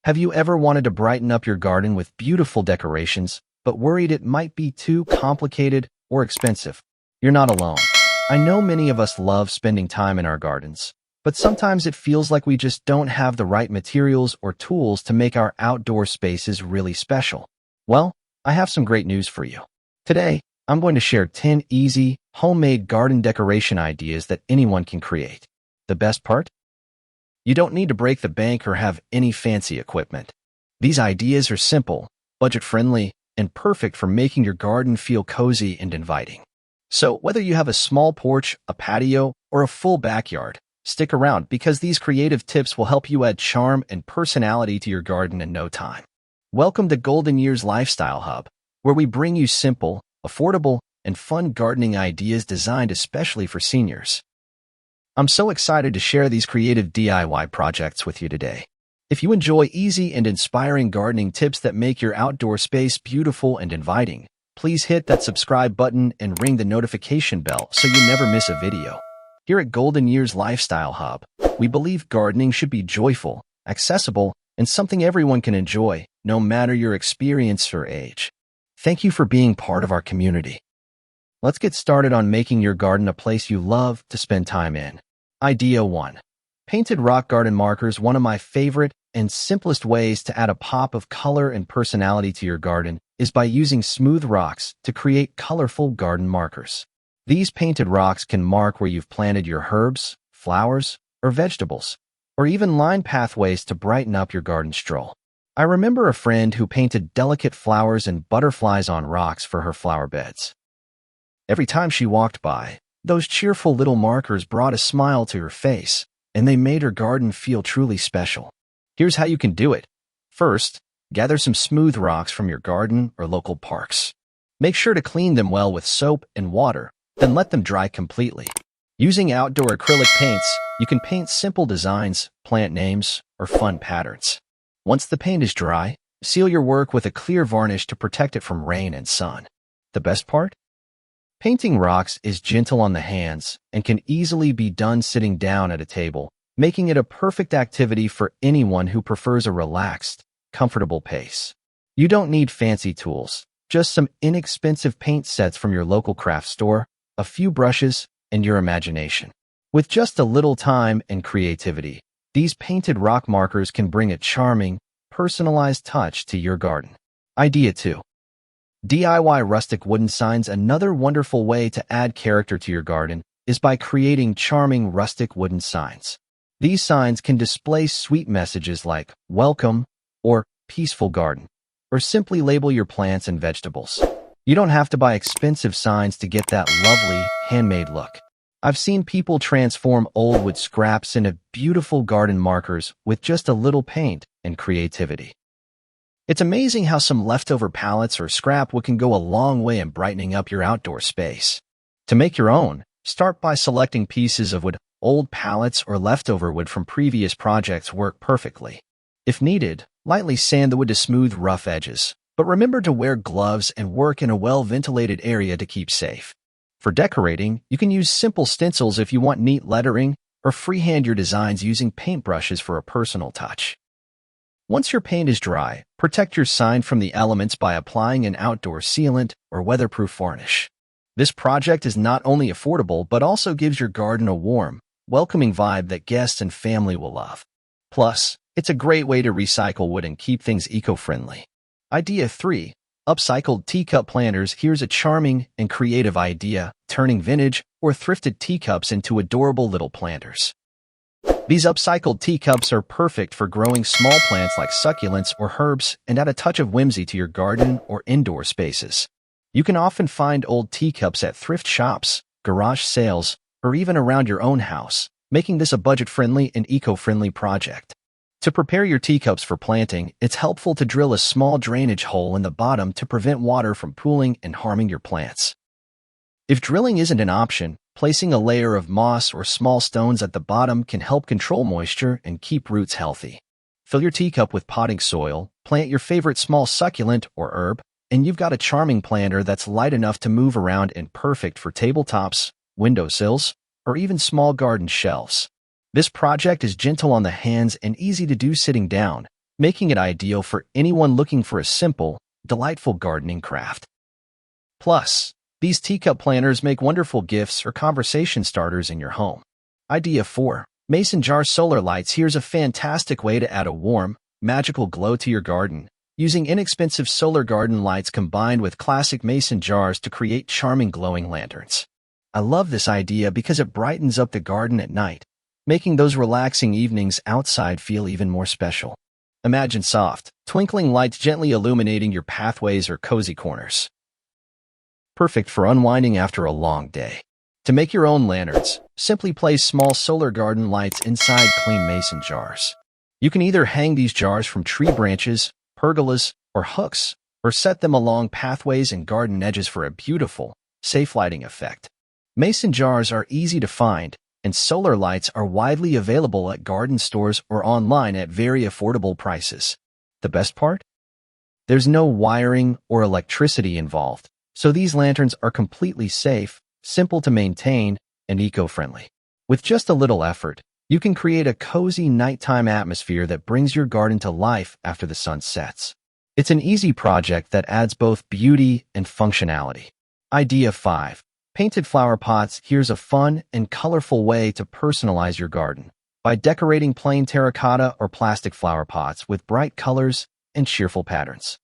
Have you ever wanted to brighten up your garden with beautiful decorations, but worried it might be too complicated or expensive? You're not alone. I know many of us love spending time in our gardens, but sometimes it feels like we just don't have the right materials or tools to make our outdoor spaces really special. Well, I have some great news for you. Today, I'm going to share 10 easy, homemade garden decoration ideas that anyone can create. The best part? You don't need to break the bank or have any fancy equipment. These ideas are simple, budget-friendly, and perfect for making your garden feel cozy and inviting. So whether you have a small porch, a patio, or a full backyard, stick around because these creative tips will help you add charm and personality to your garden in no time. Welcome to Golden Years Lifestyle Hub, where we bring you simple, affordable, and fun gardening ideas designed especially for seniors. I'm so excited to share these creative DIY projects with you today. If you enjoy easy and inspiring gardening tips that make your outdoor space beautiful and inviting, please hit that subscribe button and ring the notification bell so you never miss a video. Here at Golden Years Lifestyle Hub, we believe gardening should be joyful, accessible, and something everyone can enjoy, no matter your experience or age. Thank you for being part of our community. Let's get started on making your garden a place you love to spend time in. Idea 1. Painted rock garden markers. One of my favorite and simplest ways to add a pop of color and personality to your garden is by using smooth rocks to create colorful garden markers. These painted rocks can mark where you've planted your herbs, flowers, or vegetables, or even line pathways to brighten up your garden stroll. I remember a friend who painted delicate flowers and butterflies on rocks for her flower beds. Every time she walked by, those cheerful little markers brought a smile to her face, and they made her garden feel truly special. Here's how you can do it. First, gather some smooth rocks from your garden or local parks. Make sure to clean them well with soap and water, then let them dry completely. Using outdoor acrylic paints, you can paint simple designs, plant names, or fun patterns. Once the paint is dry, seal your work with a clear varnish to protect it from rain and sun. The best part? Painting rocks is gentle on the hands and can easily be done sitting down at a table, making it a perfect activity for anyone who prefers a relaxed, comfortable pace. You don't need fancy tools, just some inexpensive paint sets from your local craft store, a few brushes, and your imagination. With just a little time and creativity, these painted rock markers can bring a charming, personalized touch to your garden. Idea 2. DIY rustic wooden signs. Another wonderful way to add character to your garden is by creating charming rustic wooden signs. These signs can display sweet messages like welcome or peaceful garden, or simply label your plants and vegetables. You don't have to buy expensive signs to get that lovely, handmade look. I've seen people transform old wood scraps into beautiful garden markers with just a little paint and creativity. It's amazing how some leftover pallets or scrap wood can go a long way in brightening up your outdoor space. To make your own, start by selecting pieces of wood. Old pallets or leftover wood from previous projects work perfectly. If needed, lightly sand the wood to smooth rough edges, but remember to wear gloves and work in a well-ventilated area to keep safe. For decorating, you can use simple stencils if you want neat lettering, or freehand your designs using paintbrushes for a personal touch. Once your paint is dry, protect your sign from the elements by applying an outdoor sealant or weatherproof varnish. This project is not only affordable but also gives your garden a warm, welcoming vibe that guests and family will love. Plus, it's a great way to recycle wood and keep things eco-friendly. Idea 3. Upcycled teacup planters. Here's a charming and creative idea, turning vintage or thrifted teacups into adorable little planters. These upcycled teacups are perfect for growing small plants like succulents or herbs and add a touch of whimsy to your garden or indoor spaces. You can often find old teacups at thrift shops, garage sales, or even around your own house, making this a budget-friendly and eco-friendly project. To prepare your teacups for planting, it's helpful to drill a small drainage hole in the bottom to prevent water from pooling and harming your plants. If drilling isn't an option, placing a layer of moss or small stones at the bottom can help control moisture and keep roots healthy. Fill your teacup with potting soil, plant your favorite small succulent or herb, and you've got a charming planter that's light enough to move around and perfect for tabletops, windowsills, or even small garden shelves. This project is gentle on the hands and easy to do sitting down, making it ideal for anyone looking for a simple, delightful gardening craft. Plus, these teacup planters make wonderful gifts or conversation starters in your home. Idea 4. Mason jar solar lights. Here's a fantastic way to add a warm, magical glow to your garden, using inexpensive solar garden lights combined with classic mason jars to create charming glowing lanterns. I love this idea because it brightens up the garden at night, making those relaxing evenings outside feel even more special. Imagine soft, twinkling lights gently illuminating your pathways or cozy corners. Perfect for unwinding after a long day. To make your own lanterns, simply place small solar garden lights inside clean mason jars. You can either hang these jars from tree branches, pergolas, or hooks, or set them along pathways and garden edges for a beautiful, safe lighting effect. Mason jars are easy to find, and solar lights are widely available at garden stores or online at very affordable prices. The best part? There's no wiring or electricity involved, so these lanterns are completely safe, simple to maintain, and eco-friendly. With just a little effort, you can create a cozy nighttime atmosphere that brings your garden to life after the sun sets. It's an easy project that adds both beauty and functionality. Idea 5. Painted flower pots. Here's a fun and colorful way to personalize your garden by decorating plain terracotta or plastic flower pots with bright colors and cheerful patterns.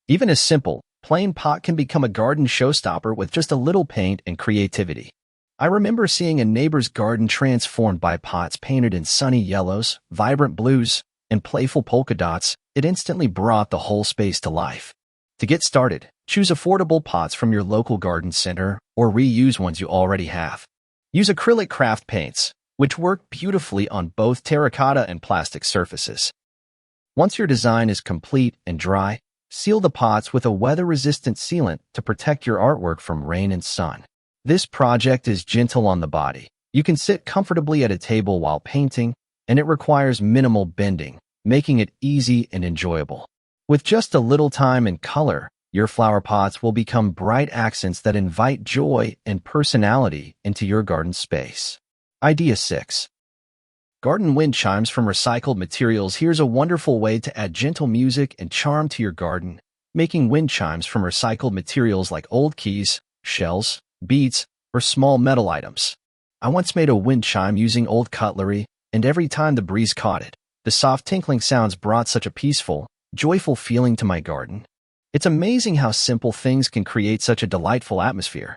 Even a simple, plain pot can become a garden showstopper with just a little paint and creativity. I remember seeing a neighbor's garden transformed by pots painted in sunny yellows, vibrant blues, and playful polka dots. It instantly brought the whole space to life. To get started, choose affordable pots from your local garden center or reuse ones you already have. Use acrylic craft paints, which work beautifully on both terracotta and plastic surfaces. Once your design is complete and dry, seal the pots with a weather-resistant sealant to protect your artwork from rain and sun. This project is gentle on the body. You can sit comfortably at a table while painting, and it requires minimal bending, making it easy and enjoyable. With just a little time and color, your flower pots will become bright accents that invite joy and personality into your garden space. Idea 6. Garden wind chimes from recycled materials. Here's a wonderful way to add gentle music and charm to your garden, making wind chimes from recycled materials like old keys, shells, beads, or small metal items. I once made a wind chime using old cutlery, and every time the breeze caught it, the soft tinkling sounds brought such a peaceful, joyful feeling to my garden. It's amazing how simple things can create such a delightful atmosphere.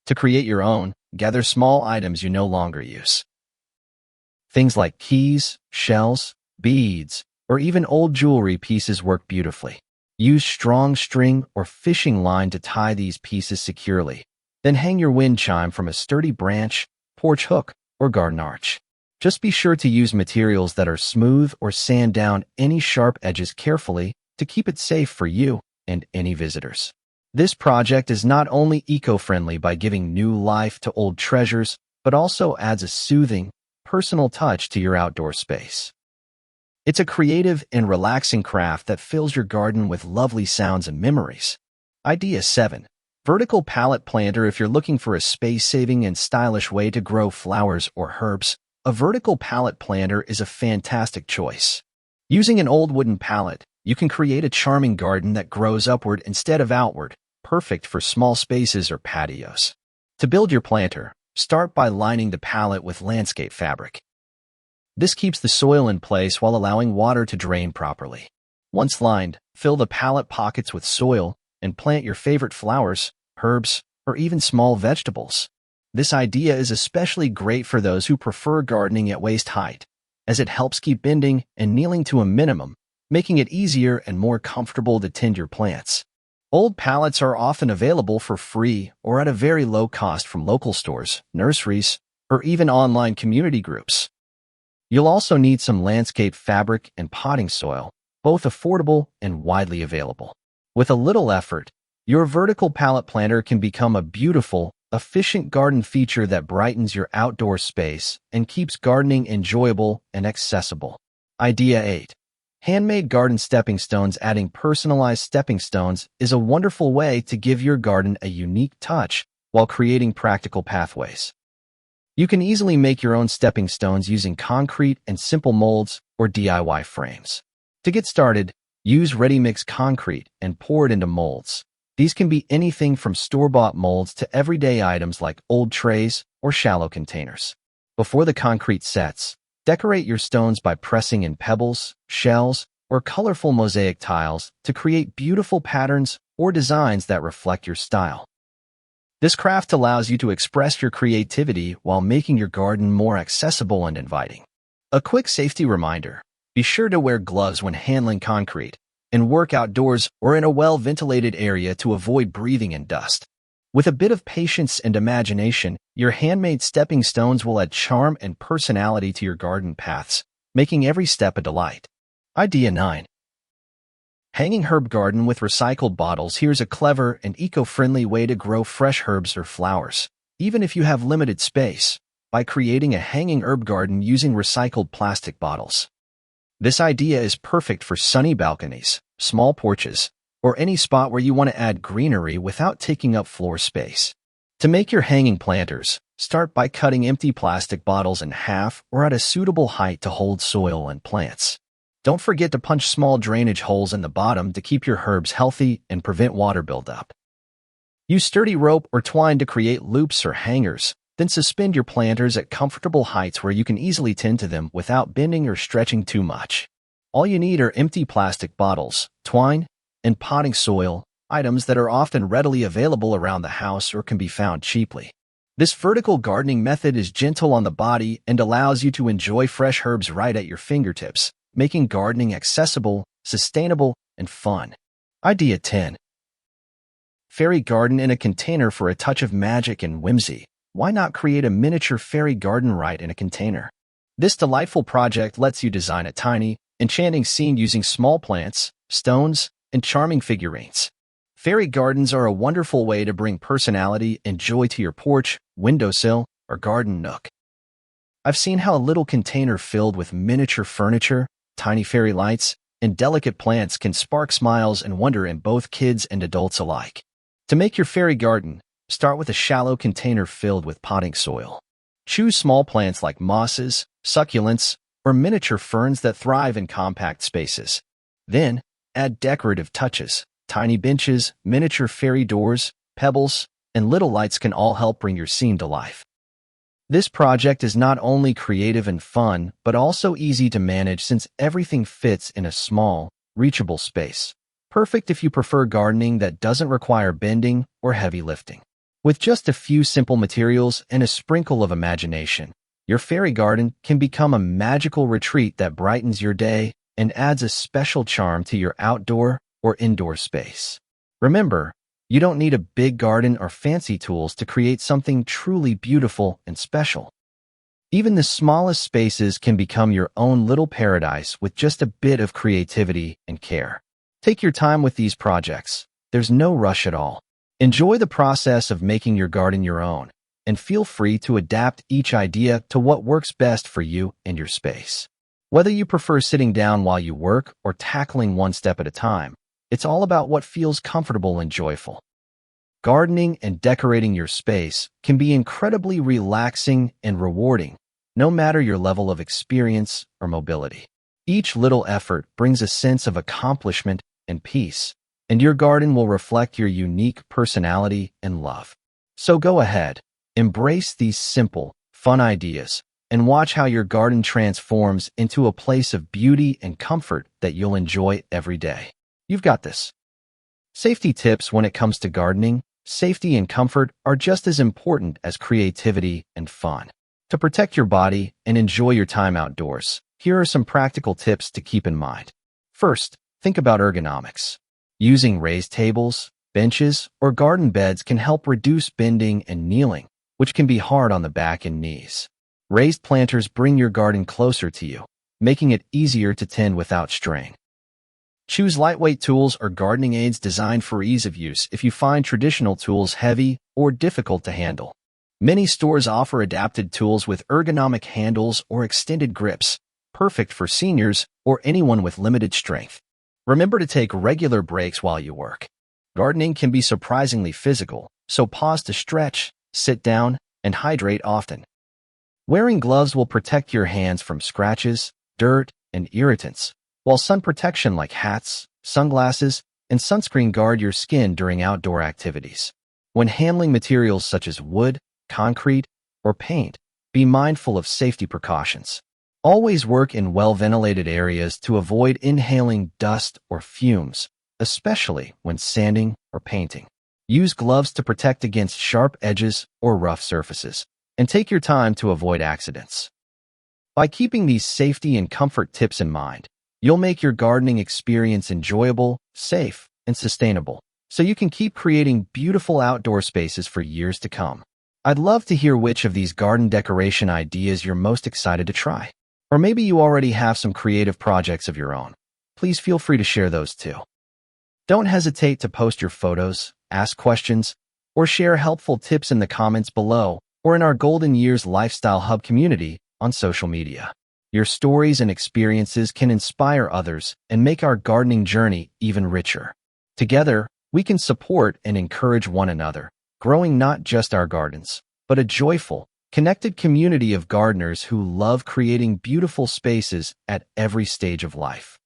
To create your own, gather small items you no longer use. Things like keys, shells, beads, or even old jewelry pieces work beautifully. Use strong string or fishing line to tie these pieces securely. Then hang your wind chime from a sturdy branch, porch hook, or garden arch. Just be sure to use materials that are smooth or sand down any sharp edges carefully to keep it safe for you and any visitors. This project is not only eco-friendly by giving new life to old treasures, but also adds a soothing, personal touch to your outdoor space. It's a creative and relaxing craft that fills your garden with lovely sounds and memories. Idea 7. Vertical pallet planter. If you're looking for a space-saving and stylish way to grow flowers or herbs, a vertical pallet planter is a fantastic choice. Using an old wooden pallet, you can create a charming garden that grows upward instead of outward, perfect for small spaces or patios. To build your planter, start by lining the pallet with landscape fabric. This keeps the soil in place while allowing water to drain properly. Once lined, fill the pallet pockets with soil and plant your favorite flowers, herbs, or even small vegetables. This idea is especially great for those who prefer gardening at waist height, as it helps keep bending and kneeling to a minimum, making it easier and more comfortable to tend your plants. Old pallets are often available for free or at a very low cost from local stores, nurseries, or even online community groups. You'll also need some landscape fabric and potting soil, both affordable and widely available. With a little effort, your vertical pallet planter can become a beautiful, efficient garden feature that brightens your outdoor space and keeps gardening enjoyable and accessible. Idea 8. Handmade garden stepping stones. Adding personalized stepping stones is a wonderful way to give your garden a unique touch while creating practical pathways. You can easily make your own stepping stones using concrete and simple molds or DIY frames. To get started, use ready-mix concrete and pour it into molds. These can be anything from store-bought molds to everyday items like old trays or shallow containers. Before the concrete sets, decorate your stones by pressing in pebbles, shells, or colorful mosaic tiles to create beautiful patterns or designs that reflect your style. This craft allows you to express your creativity while making your garden more accessible and inviting. A quick safety reminder: be sure to wear gloves when handling concrete and work outdoors or in a well-ventilated area to avoid breathing in dust. With a bit of patience and imagination, your handmade stepping stones will add charm and personality to your garden paths, making every step a delight. Idea 9. Hanging herb garden with recycled bottles. Here's a clever and eco-friendly way to grow fresh herbs or flowers, even if you have limited space, by creating a hanging herb garden using recycled plastic bottles. This idea is perfect for sunny balconies, small porches, or any spot where you want to add greenery without taking up floor space. To make your hanging planters, start by cutting empty plastic bottles in half or at a suitable height to hold soil and plants. Don't forget to punch small drainage holes in the bottom to keep your herbs healthy and prevent water buildup. Use sturdy rope or twine to create loops or hangers, then suspend your planters at comfortable heights where you can easily tend to them without bending or stretching too much. All you need are empty plastic bottles, twine, and potting soil, items that are often readily available around the house or can be found cheaply. This vertical gardening method is gentle on the body and allows you to enjoy fresh herbs right at your fingertips, making gardening accessible, sustainable, and fun. Idea 10. Fairy garden in a container. For a touch of magic and whimsy, why not create a miniature fairy garden right in a container? This delightful project lets you design a tiny, enchanting scene using small plants, stones, and charming figurines. Fairy gardens are a wonderful way to bring personality and joy to your porch, windowsill, or garden nook. I've seen how a little container filled with miniature furniture, tiny fairy lights, and delicate plants can spark smiles and wonder in both kids and adults alike. To make your fairy garden, start with a shallow container filled with potting soil. Choose small plants like mosses, succulents, or miniature ferns that thrive in compact spaces. Then, add decorative touches. Tiny benches, miniature fairy doors, pebbles, and little lights can all help bring your scene to life. This project is not only creative and fun, but also easy to manage since everything fits in a small, reachable space. Perfect if you prefer gardening that doesn't require bending or heavy lifting. With just a few simple materials and a sprinkle of imagination, your fairy garden can become a magical retreat that brightens your day and adds a special charm to your outdoor or indoor space. Remember, you don't need a big garden or fancy tools to create something truly beautiful and special. Even the smallest spaces can become your own little paradise with just a bit of creativity and care. Take your time with these projects. There's no rush at all. Enjoy the process of making your garden your own, and feel free to adapt each idea to what works best for you and your space. Whether you prefer sitting down while you work or tackling one step at a time, it's all about what feels comfortable and joyful. Gardening and decorating your space can be incredibly relaxing and rewarding, no matter your level of experience or mobility. Each little effort brings a sense of accomplishment and peace, and your garden will reflect your unique personality and love. So go ahead, embrace these simple, fun ideas, and watch how your garden transforms into a place of beauty and comfort that you'll enjoy every day. You've got this. Safety tips: when it comes to gardening, safety and comfort are just as important as creativity and fun. To protect your body and enjoy your time outdoors, here are some practical tips to keep in mind. First, think about ergonomics. Using raised tables, benches, or garden beds can help reduce bending and kneeling, which can be hard on the back and knees. Raised planters bring your garden closer to you, making it easier to tend without strain. Choose lightweight tools or gardening aids designed for ease of use if you find traditional tools heavy or difficult to handle. Many stores offer adapted tools with ergonomic handles or extended grips, perfect for seniors or anyone with limited strength. Remember to take regular breaks while you work. Gardening can be surprisingly physical, so pause to stretch, sit down, and hydrate often. Wearing gloves will protect your hands from scratches, dirt, and irritants, while sun protection like hats, sunglasses, and sunscreen guard your skin during outdoor activities. When handling materials such as wood, concrete, or paint, be mindful of safety precautions. Always work in well-ventilated areas to avoid inhaling dust or fumes, especially when sanding or painting. Use gloves to protect against sharp edges or rough surfaces, and take your time to avoid accidents. By keeping these safety and comfort tips in mind, you'll make your gardening experience enjoyable, safe, and sustainable, so you can keep creating beautiful outdoor spaces for years to come. I'd love to hear which of these garden decoration ideas you're most excited to try. Or maybe you already have some creative projects of your own. Please feel free to share those too. Don't hesitate to post your photos, ask questions, or share helpful tips in the comments below or in our Golden Years Lifestyle Hub community on social media. Your stories and experiences can inspire others and make our gardening journey even richer. Together, we can support and encourage one another, growing not just our gardens, but a joyful, connected community of gardeners who love creating beautiful spaces at every stage of life.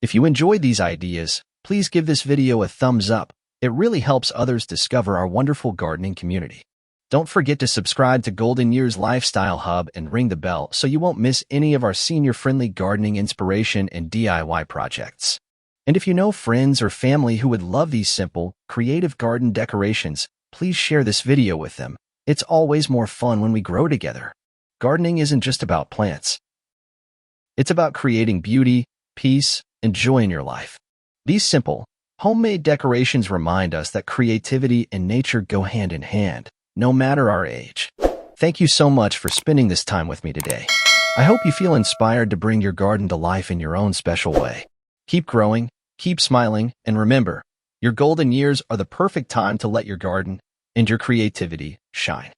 If you enjoyed these ideas, please give this video a thumbs up. It really helps others discover our wonderful gardening community. Don't forget to subscribe to Golden Years Lifestyle Hub and ring the bell so you won't miss any of our senior-friendly gardening inspiration and DIY projects. And if you know friends or family who would love these simple, creative garden decorations, please share this video with them. It's always more fun when we grow together. Gardening isn't just about plants. It's about creating beauty, peace, and joy in your life. These simple, homemade decorations remind us that creativity and nature go hand in hand, no matter our age. Thank you so much for spending this time with me today. I hope you feel inspired to bring your garden to life in your own special way. Keep growing, keep smiling, and remember, your golden years are the perfect time to let your garden and your creativity shine.